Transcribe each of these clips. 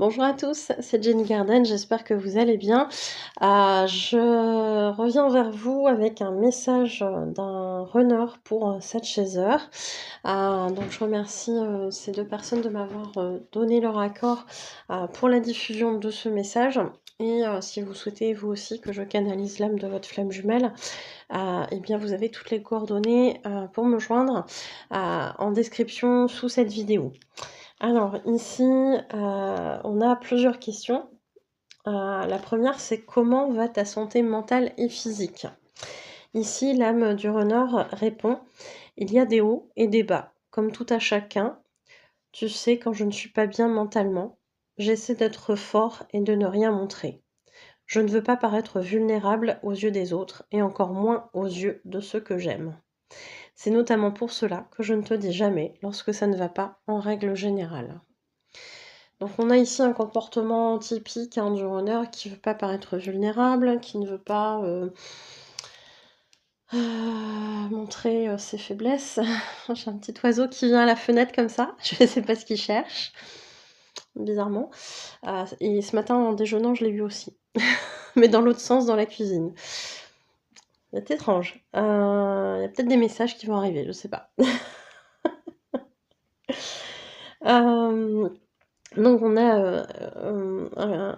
Bonjour à tous, c'est Jenny Garden, j'espère que vous allez bien. Je reviens vers vous avec un message d'un runner pour cette chaser. Donc je remercie ces deux personnes de m'avoir donné leur accord pour la diffusion de ce message. Et si vous souhaitez vous aussi que je canalise l'âme de votre flamme jumelle, eh bien vous avez toutes les coordonnées pour me joindre en description sous cette vidéo. Alors ici, on a plusieurs questions. La première, c'est comment va ta santé mentale et physique? Ici, l'âme du runner répond: il y a des hauts et des bas, comme tout à chacun. Tu sais, quand je ne suis pas bien mentalement, j'essaie d'être fort et de ne rien montrer. Je ne veux pas paraître vulnérable aux yeux des autres et encore moins aux yeux de ceux que j'aime. C'est notamment pour cela que je ne te dis jamais lorsque ça ne va pas en règle générale. Donc on a ici un comportement typique du runner qui ne veut pas paraître vulnérable, qui ne veut pas montrer ses faiblesses. J'ai un petit oiseau qui vient à la fenêtre comme ça, je ne sais pas ce qu'il cherche, bizarrement. Et ce matin en déjeunant, je l'ai vu aussi, mais dans l'autre sens, dans la cuisine. C'est étrange. Il y a peut-être des messages qui vont arriver, je sais pas. Donc on a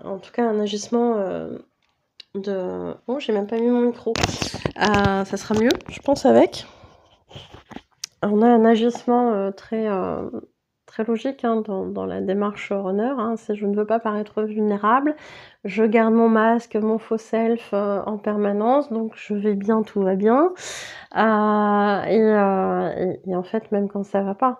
en tout cas un agissement de... Oh, j'ai même pas mis mon micro. Ça sera mieux, je pense, avec. On a un agissement très logique dans la démarche runner. C'est je ne veux pas paraître vulnérable. Je garde mon masque, mon faux self en permanence. Donc je vais bien, tout va bien. Et en fait, même quand ça va pas.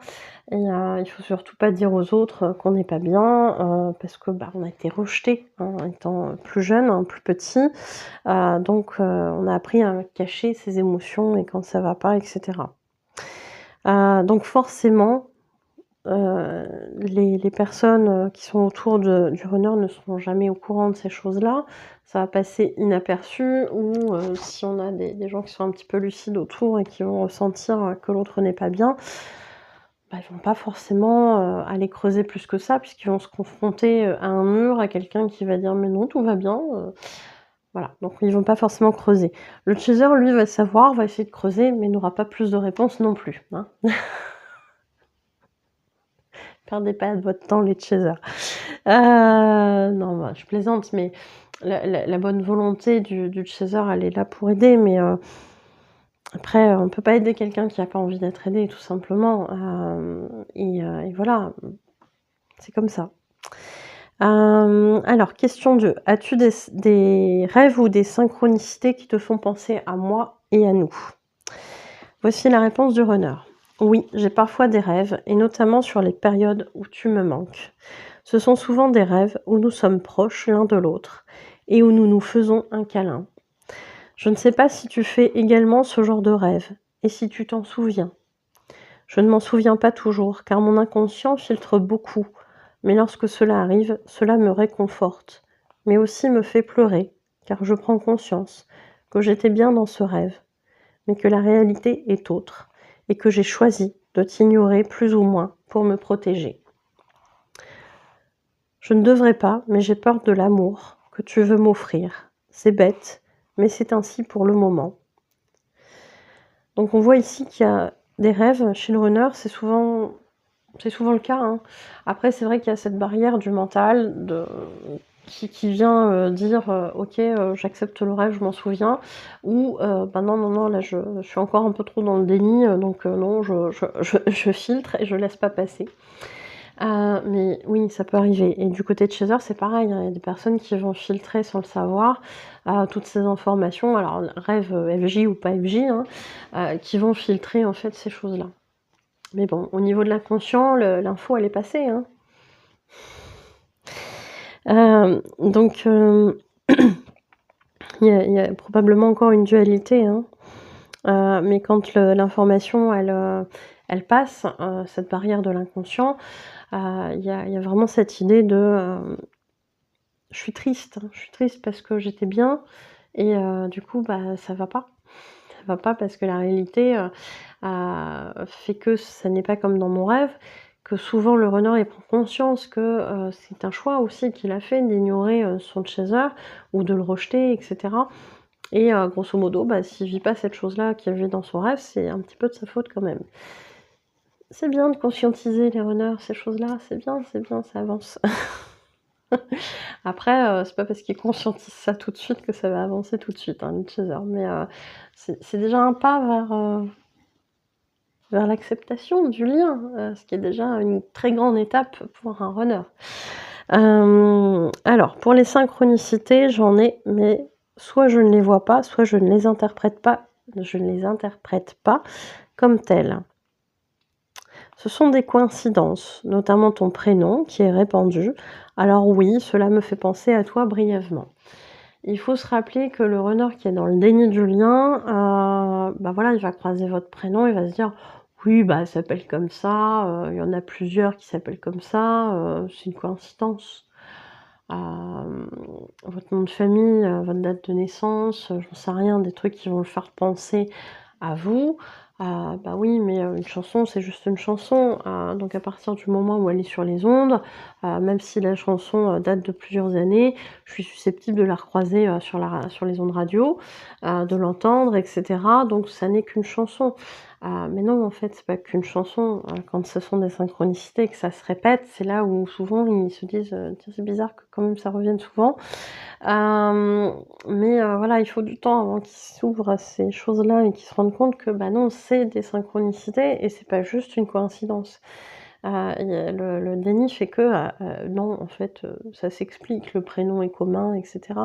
Et il faut surtout pas dire aux autres qu'on n'est pas bien, parce que on a été rejeté étant plus jeune, plus petit. Donc on a appris à cacher ses émotions et quand ça va pas, etc. Donc forcément, les personnes qui sont autour du runner ne seront jamais au courant de ces choses-là. Ça va passer inaperçu, ou si on a des gens qui sont un petit peu lucides autour et qui vont ressentir que l'autre n'est pas bien, ils vont pas forcément aller creuser plus que ça, puisqu'ils vont se confronter à un mur, à quelqu'un qui va dire: «Mais non, tout va bien». Voilà, donc ils vont pas forcément creuser. Le chaser, lui, va savoir, va essayer de creuser, mais n'aura pas plus de réponses non plus, Perdez pas votre temps, les chasers. Non, je plaisante, mais la bonne volonté du chaser, elle est là pour aider, mais après, on peut pas aider quelqu'un qui a pas envie d'être aidé, tout simplement. Et voilà, c'est comme ça. Alors, question 2. As-tu des rêves ou des synchronicités qui te font penser à moi et à nous? Voici la réponse du runner. Oui, j'ai parfois des rêves, et notamment sur les périodes où tu me manques. Ce sont souvent des rêves où nous sommes proches l'un de l'autre et où nous nous faisons un câlin. Je ne sais pas si tu fais également ce genre de rêve et si tu t'en souviens. Je ne m'en souviens pas toujours car mon inconscient filtre beaucoup, mais lorsque cela arrive, cela me réconforte, mais aussi me fait pleurer car je prends conscience que j'étais bien dans ce rêve, mais que la réalité est autre et que j'ai choisi de t'ignorer plus ou moins pour me protéger. Je ne devrais pas, mais j'ai peur de l'amour que tu veux m'offrir. C'est bête, mais c'est ainsi pour le moment. Donc on voit ici qu'il y a des rêves chez le runner, c'est souvent le cas. Après, c'est vrai qu'il y a cette barrière du mental qui vient dire ok, j'accepte le rêve, je m'en souviens, ou non, là je suis encore un peu trop dans le déni, donc non, je filtre et je laisse pas passer. Mais oui, ça peut arriver, et du côté de chaser, c'est pareil, il y a des personnes qui vont filtrer sans le savoir toutes ces informations, alors rêve FJ ou pas FJ, qui vont filtrer en fait ces choses-là. Mais bon, au niveau de l'inconscient, l'info elle est passée. Donc il y a probablement encore une dualité, mais quand l'information elle passe cette barrière de l'inconscient, il y a vraiment cette idée de je suis triste parce que j'étais bien, et du coup ça va pas. Ça va pas parce que la réalité fait que ça n'est pas comme dans mon rêve, que souvent le runner il prend conscience que c'est un choix aussi qu'il a fait d'ignorer son chaser ou de le rejeter, etc. Et grosso modo, s'il vit pas cette chose-là qu'il vit dans son rêve, c'est un petit peu de sa faute quand même. C'est bien de conscientiser les runners, ces choses-là, c'est bien, ça avance. Après, c'est pas parce qu'ils conscientisent ça tout de suite que ça va avancer tout de suite, hein, les chasers. Mais c'est déjà un pas vers l'acceptation du lien, ce qui est déjà une très grande étape pour un runner. Alors, pour les synchronicités, j'en ai, mais soit je ne les vois pas, soit je ne les interprète pas comme telles. Ce sont des coïncidences, notamment ton prénom qui est répandu. Alors oui, cela me fait penser à toi brièvement. Il faut se rappeler que le runner qui est dans le déni du lien, voilà, il va croiser votre prénom, il va se dire oui, elle s'appelle comme ça, il y en a plusieurs qui s'appellent comme ça, c'est une coïncidence. Votre nom de famille, votre date de naissance, j'en sais rien, des trucs qui vont le faire penser à vous. Oui, mais une chanson, c'est juste une chanson. Donc à partir du moment où elle est sur les ondes, même si la chanson date de plusieurs années, je suis susceptible de la recroiser sur les ondes radio, de l'entendre, etc. Donc ça n'est qu'une chanson. Mais non, en fait, c'est pas qu'une chanson. Quand ce sont des synchronicités et que ça se répète, c'est là où souvent ils se disent tiens, c'est bizarre que quand même ça revienne souvent. Voilà, il faut du temps avant qu'ils s'ouvrent à ces choses-là et qu'ils se rendent compte que non, c'est des synchronicités et c'est pas juste une coïncidence. Le déni fait que non, en fait, ça s'explique, le prénom est commun, etc.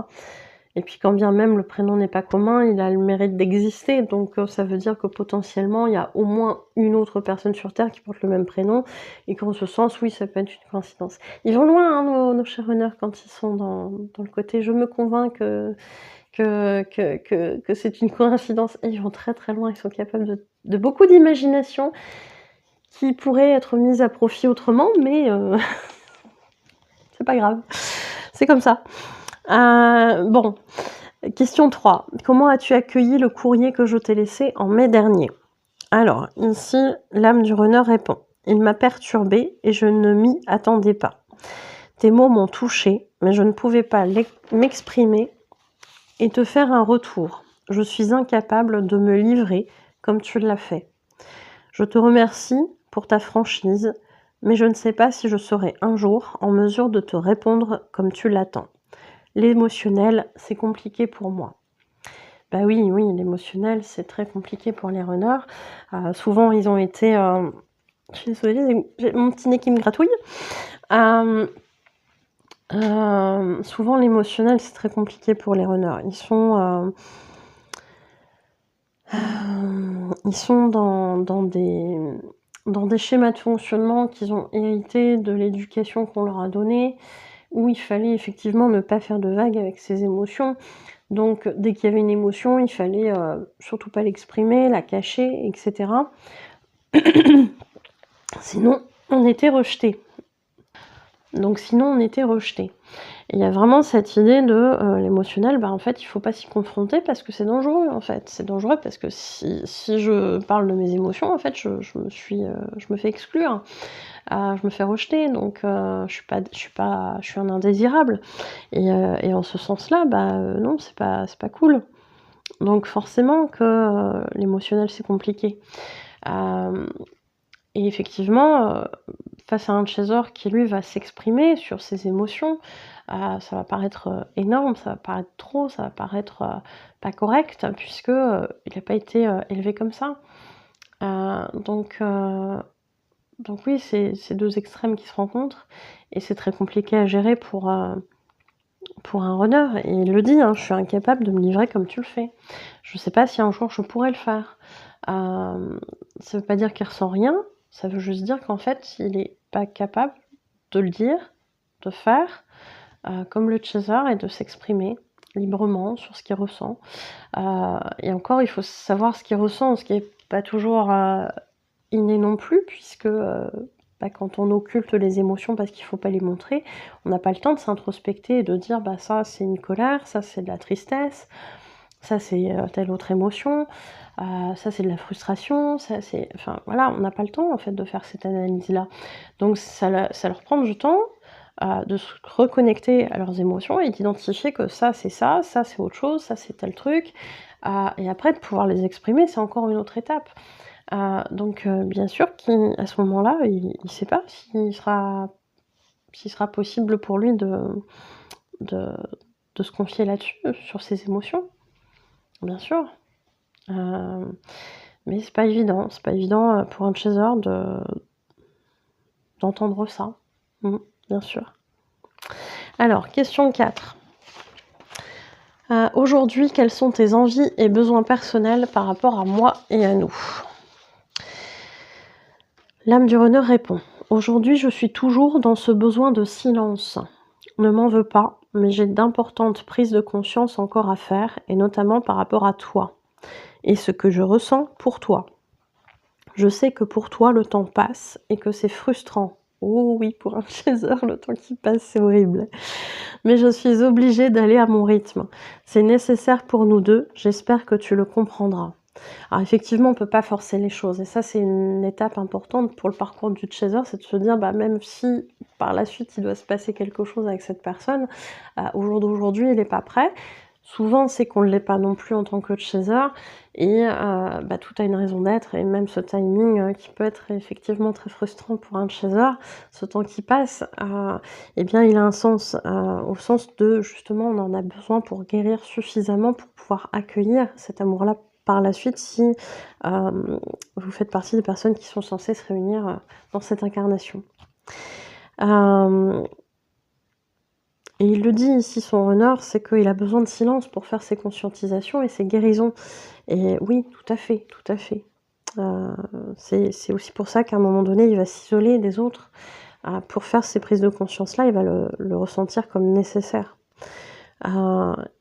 Et puis quand bien même le prénom n'est pas commun, il a le mérite d'exister, donc ça veut dire que potentiellement il y a au moins une autre personne sur terre qui porte le même prénom et qu'en ce sens, oui, ça peut être une coïncidence. Ils vont loin, hein, nos chers runners, quand ils sont dans le côté «je me convainc que c'est une coïncidence» et ils vont très, très loin. Ils sont capables de beaucoup d'imagination qui pourrait être mise à profit autrement, mais c'est pas grave. C'est comme ça. Bon. Question 3. Comment as-tu accueilli le courrier que je t'ai laissé en mai dernier? Alors, ici, l'âme du runner répond. Il m'a perturbée et je ne m'y attendais pas. Tes mots m'ont touchée, mais je ne pouvais pas m'exprimer et te faire un retour. Je suis incapable de me livrer comme tu l'as fait. Je te remercie pour ta franchise, mais je ne sais pas si je serai un jour en mesure de te répondre comme tu l'attends. L'émotionnel, c'est compliqué pour moi. Oui, l'émotionnel, c'est très compliqué pour les runners. Souvent, ils ont été... je suis désolée, j'ai mon petit nez qui me gratouille. Souvent, l'émotionnel, c'est très compliqué pour les runners. Ils sont dans des schémas de fonctionnement qu'ils ont hérités de l'éducation qu'on leur a donnée, où il fallait effectivement ne pas faire de vagues avec ses émotions. Donc, dès qu'il y avait une émotion, il fallait surtout pas l'exprimer, la cacher, etc. Sinon, on était rejeté. Et il y a vraiment cette idée de l'émotionnel, en fait, il faut pas s'y confronter parce que c'est dangereux, en fait. C'est dangereux parce que si je parle de mes émotions, en fait, je me fais exclure. Je me fais rejeter, donc je suis un indésirable. Et en ce sens-là, non, c'est pas cool. Donc forcément que l'émotionnel, c'est compliqué. Et effectivement, face à un chaser qui, lui, va s'exprimer sur ses émotions, ça va paraître énorme, ça va paraître trop, ça va paraître pas correct, puisque il n'a pas été élevé comme ça. Donc oui, c'est deux extrêmes qui se rencontrent, et c'est très compliqué à gérer pour un runner. Et il le dit, hein, je suis incapable de me livrer comme tu le fais. Je sais pas si un jour je pourrais le faire. Ça veut pas dire qu'il ressent rien, ça veut juste dire qu'en fait, il est pas capable de le dire, de faire, comme le chaser, et de s'exprimer librement sur ce qu'il ressent. Et encore, il faut savoir ce qu'il ressent, ce qui est pas toujours inné non plus, puisque quand on occulte les émotions parce qu'il faut pas les montrer, on n'a pas le temps de s'introspecter et de dire ça c'est une colère, ça c'est de la tristesse, ça c'est telle autre émotion, ça c'est de la frustration, ça c'est... Enfin voilà, on n'a pas le temps en fait de faire cette analyse-là. Donc ça leur prend du temps de se reconnecter à leurs émotions et d'identifier que ça c'est autre chose, ça c'est tel truc. Et après de pouvoir les exprimer, c'est encore une autre étape. Donc bien sûr qu'à ce moment-là, il ne sait pas s'il sera possible pour lui de se confier là-dessus, sur ses émotions, bien sûr. Mais c'est pas évident pour un chaser d'entendre ça. Bien sûr. Alors, question 4. Aujourd'hui, quelles sont tes envies et besoins personnels par rapport à moi et à nous? L'âme du runner répond. Aujourd'hui, je suis toujours dans ce besoin de silence. Ne m'en veux pas, mais j'ai d'importantes prises de conscience encore à faire, et notamment par rapport à toi, et ce que je ressens pour toi. Je sais que pour toi, le temps passe, et que c'est frustrant. Oh oui, pour un chaser, le temps qui passe, c'est horrible. Mais je suis obligée d'aller à mon rythme. C'est nécessaire pour nous deux, j'espère que tu le comprendras. Alors effectivement, on peut pas forcer les choses, et ça c'est une étape importante pour le parcours du chaser, c'est de se dire, même si par la suite il doit se passer quelque chose avec cette personne, au jour d'aujourd'hui il n'est pas prêt. Souvent c'est qu'on ne l'est pas non plus en tant que chaser, et tout a une raison d'être, et même ce timing qui peut être effectivement très frustrant pour un chaser, ce temps qui passe, eh bien il a un sens, au sens de justement on en a besoin pour guérir suffisamment pour pouvoir accueillir cet amour-là par la suite si vous faites partie des personnes qui sont censées se réunir dans cette incarnation. Et il le dit ici, son runner, c'est qu'il a besoin de silence pour faire ses conscientisations et ses guérisons. Et oui, tout à fait, tout à fait. C'est aussi pour ça qu'à un moment donné, il va s'isoler des autres. Pour faire ces prises de conscience-là, il va le ressentir comme nécessaire.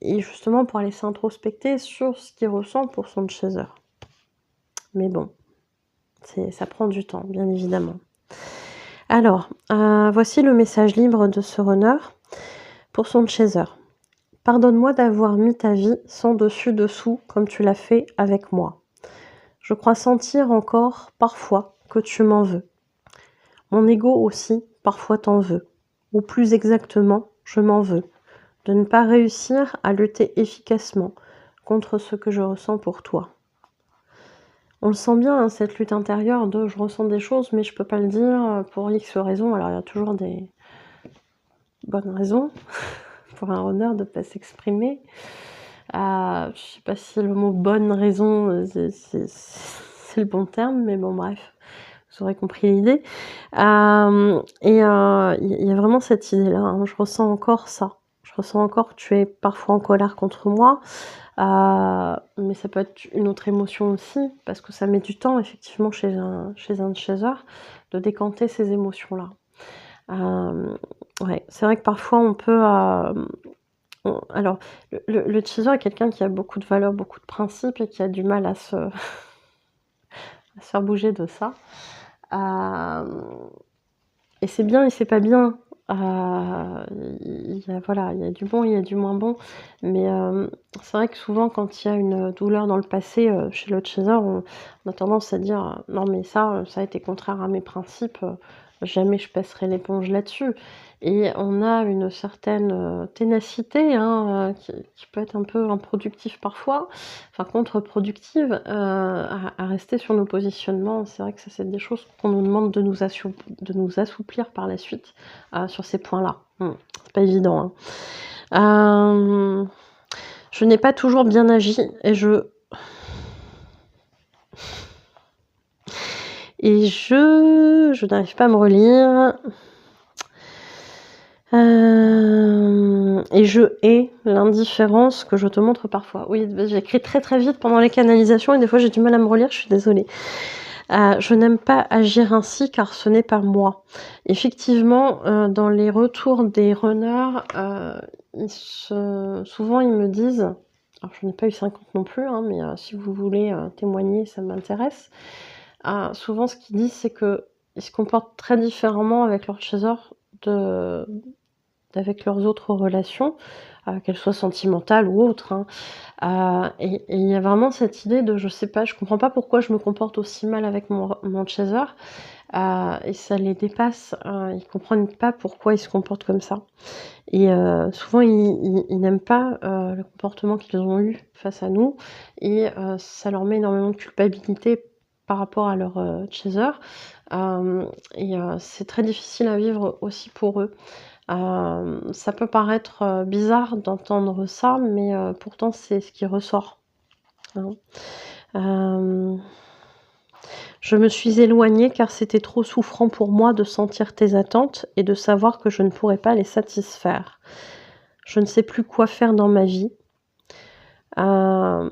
Et justement pour aller s'introspecter sur ce qu'il ressent pour son chaser. Mais bon, ça prend du temps, bien évidemment. Alors, voici le message libre de ce runner pour son chaser. Pardonne-moi d'avoir mis ta vie sans dessus-dessous comme tu l'as fait avec moi. Je crois sentir encore, parfois, que tu m'en veux. Mon ego aussi, parfois t'en veut. Ou plus exactement, je m'en veux. De ne pas réussir à lutter efficacement contre ce que je ressens pour toi. On le sent bien, cette lutte intérieure de je ressens des choses, mais je peux pas le dire pour X raisons. Alors il y a toujours des bonnes raisons pour un runner de pas s'exprimer. Je sais pas si le mot bonne raison c'est le bon terme, mais bon bref, vous aurez compris l'idée. Il y a vraiment cette idée-là, hein. Je ressens encore ça. Je ressens encore que tu es parfois en colère contre moi. Mais ça peut être une autre émotion aussi, parce que ça met du temps effectivement chez un chaser de décanter ces émotions-là. Ouais, c'est vrai que parfois on peut... alors, le chaser est quelqu'un qui a beaucoup de valeurs, beaucoup de principes et qui a du mal à se faire bouger de ça. Et c'est bien et c'est pas bien. Il y a du bon, il y a du moins bon. Mais c'est vrai que souvent, quand il y a une douleur dans le passé chez le chaser, on a tendance à dire non, mais ça a été contraire à mes principes, jamais je passerai l'éponge là-dessus. Et on a une certaine ténacité qui peut être un peu improductive parfois, enfin contre-productive, à rester sur nos positionnements. C'est vrai que ça, c'est des choses qu'on nous demande de nous assouplir par la suite sur ces points-là. C'est pas évident, hein. Je n'ai pas toujours bien agi et je n'arrive pas à me relire. Et je hais l'indifférence que je te montre parfois. Oui, j'écris très très vite pendant les canalisations et des fois j'ai du mal à me relire, je suis désolée. Je n'aime pas agir ainsi car ce n'est pas moi. Effectivement, dans les retours des runners, souvent ils me disent, alors je n'ai pas eu 50 non plus, hein, mais si vous voulez témoigner, ça m'intéresse. Souvent ce qu'ils disent, c'est qu'ils se comportent très différemment avec leur chaser d'avec leurs autres relations, qu'elles soient sentimentales ou autres, hein. Et il y a vraiment cette idée de je sais pas, je comprends pas pourquoi je me comporte aussi mal avec mon chaser, et ça les dépasse, ils comprennent pas pourquoi ils se comportent comme ça. Et souvent ils n'aiment pas, le comportement qu'ils ont eu face à nous et ça leur met énormément de culpabilité par rapport à leur, chaser, et c'est très difficile à vivre aussi pour eux. Ça peut paraître, bizarre d'entendre ça, mais pourtant c'est ce qui ressort, hein. Hem, je me suis éloignée car c'était trop souffrant pour moi de sentir tes attentes et de savoir que je ne pourrais pas les satisfaire. Je ne sais plus quoi faire dans ma vie. Hem,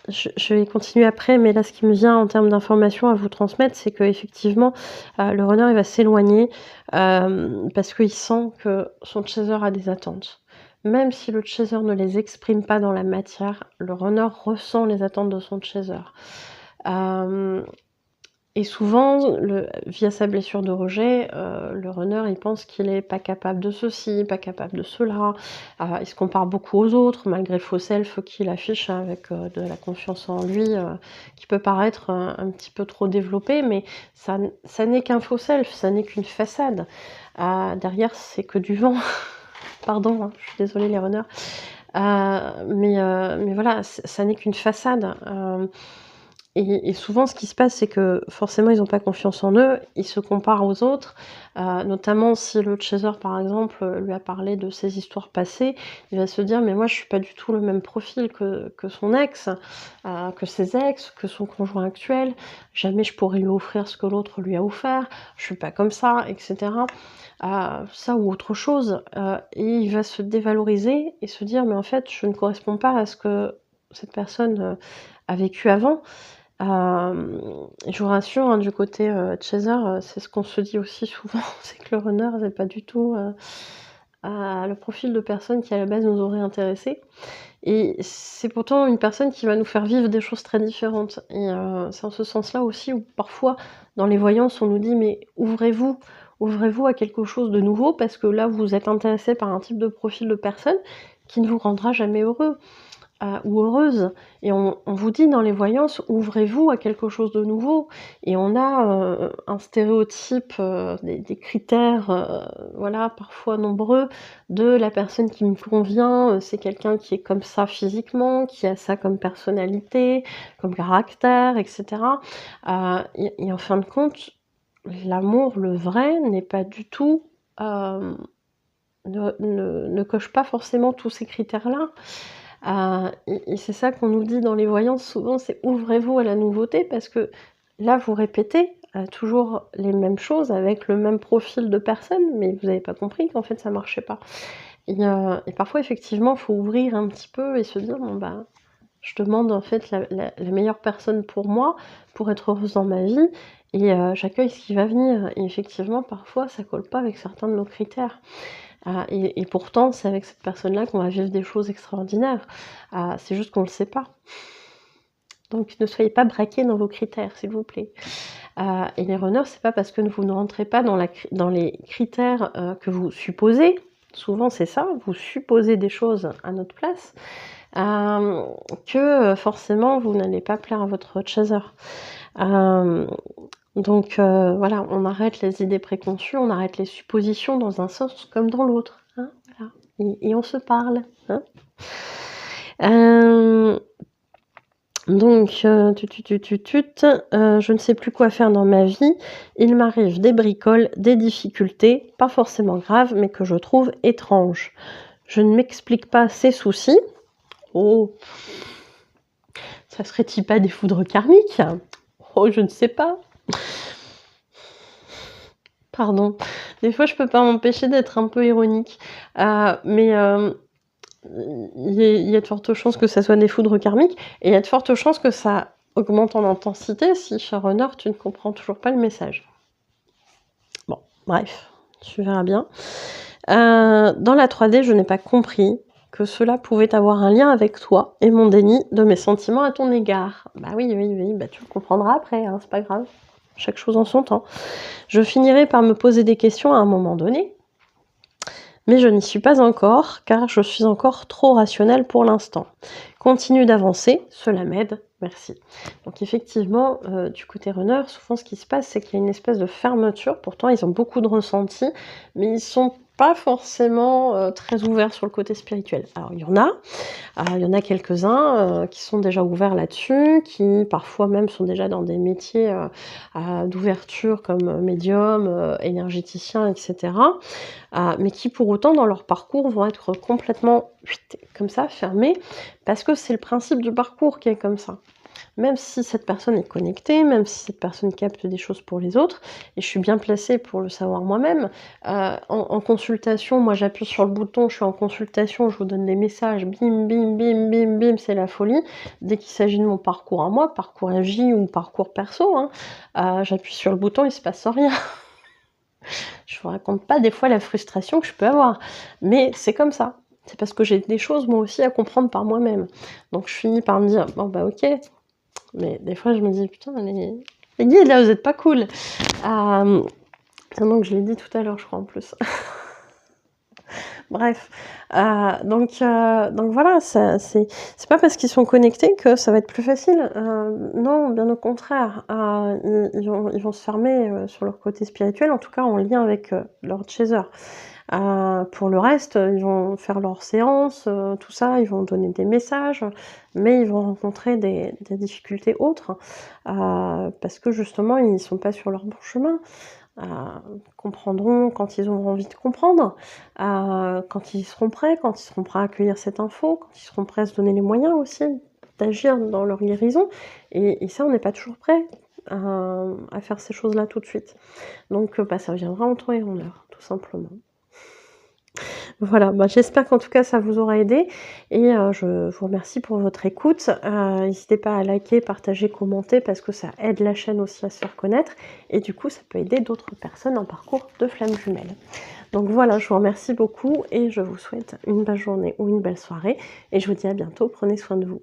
je vais continuer après, mais là, ce qui me vient en termes d'informations à vous transmettre, c'est qu'effectivement, le runner, il va s'éloigner, parce qu'il sent que son chaser a des attentes. Même si le chaser ne les exprime pas dans la matière, le runner ressent les attentes de son chaser. Hem Et souvent, via sa blessure de rejet, le runner, il pense qu'il est pas capable de ceci, pas capable de cela. Il se compare beaucoup aux autres, malgré le faux self qu'il affiche avec, de la confiance en lui, qui peut paraître, un petit peu trop développé, mais ça n'est qu'un faux self, ça n'est qu'une façade. Derrière, c'est que du vent. Pardon, hein, je suis désolée les runners. Mais voilà, ça n'est qu'une façade. Et souvent, ce qui se passe, c'est que forcément, ils ont pas confiance en eux, ils se comparent aux autres, notamment si le chaser, par exemple, lui a parlé de ses histoires passées, il va se dire: «Mais moi, je suis pas du tout le même profil que son ex, que ses ex, que son conjoint actuel. Jamais je pourrais lui offrir ce que l'autre lui a offert. Je suis pas comme ça» et cetera. Ça ou autre chose, et il va se dévaloriser et se dire: «Mais en fait, je ne corresponds pas à ce que cette personne, a vécu avant». Je vous rassure, hein, du côté, chaser, c'est ce qu'on se dit aussi souvent, c'est que le runner, c'est pas du tout, le profil de personne qui à la base nous aurait intéressés et c'est pourtant une personne qui va nous faire vivre des choses très différentes et c'est en ce sens-là aussi où parfois dans les voyances, on nous dit: «Mais ouvrez-vous, ouvrez-vous à quelque chose de nouveau parce que là, vous êtes intéressé par un type de profil de personne qui ne vous rendra jamais heureux». Ou heureuse et on vous dit dans les voyances: «Ouvrez-vous à quelque chose de nouveau» et on a, un stéréotype, des critères, voilà, parfois nombreux, de la personne qui me convient, c'est quelqu'un qui est comme ça physiquement, qui a ça comme personnalité, comme caractère et cetera. Et en fin de compte, l'amour, le vrai, n'est pas du tout, ne coche pas forcément tous ces critères-là. Et c'est ça qu'on nous dit dans les voyances souvent, c'est: «Ouvrez-vous à la nouveauté» parce que là, vous répétez, toujours les mêmes choses avec le même profil de personne, mais vous avez pas compris qu'en fait ça marchait pas. Et parfois effectivement, il faut ouvrir un petit peu et se dire: «Bon bah, je demande en fait la meilleure personne pour moi, pour être heureuse dans ma vie et j'accueille ce qui va venir» et effectivement, parfois ça colle pas avec certains de nos critères. Et pourtant, c'est avec cette personne-là qu'on va vivre des choses extraordinaires. C'est juste qu'on le sait pas. Donc ne soyez pas braqués dans vos critères, s'il vous plaît. Et les runners, c'est pas parce que vous ne rentrez pas dans les critères, que vous supposez, souvent c'est ça, vous supposez des choses à notre place, que, forcément vous n'allez pas plaire à votre chaser. Hem Donc voilà, on arrête les idées préconçues, on arrête les suppositions dans un sens comme dans l'autre, hein, voilà et on se parle, hein. Hem, donc je ne sais plus quoi faire dans ma vie. Il m'arrive des bricoles, des difficultés, pas forcément graves, mais que je trouve étranges. Je ne m'explique pas ces soucis. Oh! Ça serait-il pas des foudres karmiques? Oh, je ne sais pas. Pardon. Des fois, je peux pas m'empêcher d'être un peu ironique. Mais il y a de fortes chances que ça soit des foudres karmiques et il y a de fortes chances que ça augmente en intensité si, cher runner, tu ne comprends toujours pas le message. Bon, bref, tu verras bien. Dans la 3D, je n'ai pas compris que cela pouvait avoir un lien avec toi et mon déni de mes sentiments à ton égard. Bah oui, bah tu le comprendras après, hein, c'est pas grave. Chaque chose en son temps. Je finirai par me poser des questions à un moment donné. mais je n'y suis pas encore, car je suis encore trop rationnelle pour l'instant. Continue d'avancer, cela m'aide, merci. Donc effectivement, du côté runner, souvent ce qui se passe, c'est qu'il y a une espèce de fermeture. Pourtant, ils ont beaucoup de ressentis, mais ils sont pas forcément, très ouverts sur le côté spirituel. Alors il y en a quelques-uns, qui sont déjà ouverts là-dessus, qui parfois même sont déjà dans des métiers, d'ouverture comme, médium, énergéticien et cetera. Mais qui pour autant dans leur parcours vont être complètement comme ça, fermés, parce que c'est le principe du parcours qui est comme ça. Même si cette personne est connectée, même si cette personne capte des choses pour les autres, et je suis bien placée pour le savoir moi-même, en consultation, moi j'appuie sur le bouton, je suis en consultation, je vous donne des messages, bim, bim, bim, bim, bim, c'est la folie. Dès qu'il s'agit de mon parcours à moi, parcours MJ ou parcours perso, hein, j'appuie sur le bouton, il se passe rien. Je vous raconte pas des fois la frustration que je peux avoir, mais c'est comme ça. C'est parce que j'ai des choses moi aussi à comprendre par moi-même. Donc je finis par me dire: «Bon bah OK», mais des fois je me dis: «Putain les guides là vous êtes pas cool». Donc je l'ai dit tout à l'heure je crois en plus. Bref, donc voilà, c'est pas parce qu'ils sont connectés que ça va être plus facile. Non, bien au contraire, ils vont se fermer, sur leur côté spirituel, en tout cas en lien avec, leur chaser. Pour le reste, ils vont faire leurs séances, tout ça, ils vont donner des messages, mais ils vont rencontrer des difficultés autres, parce que justement ils sont pas sur leur bon chemin. Comprendront quand ils auront envie de comprendre, quand ils seront prêts, quand ils seront prêts à accueillir cette info, quand ils seront prêts à se donner les moyens aussi d'agir dans leur guérison, et ça on n'est pas toujours prêt à faire ces choses-là tout de suite. Donc bah, ça viendra en temps et en heure, tout simplement. Voilà, bah, j'espère qu'en tout cas ça vous aura aidé, et je vous remercie pour votre écoute. N'hésitez pas à liker, partager, commenter, parce que ça aide la chaîne aussi à se faire connaître, et du coup ça peut aider d'autres personnes en parcours de flammes jumelles. Donc voilà, je vous remercie beaucoup et je vous souhaite une belle journée ou une belle soirée, et je vous dis à bientôt, prenez soin de vous.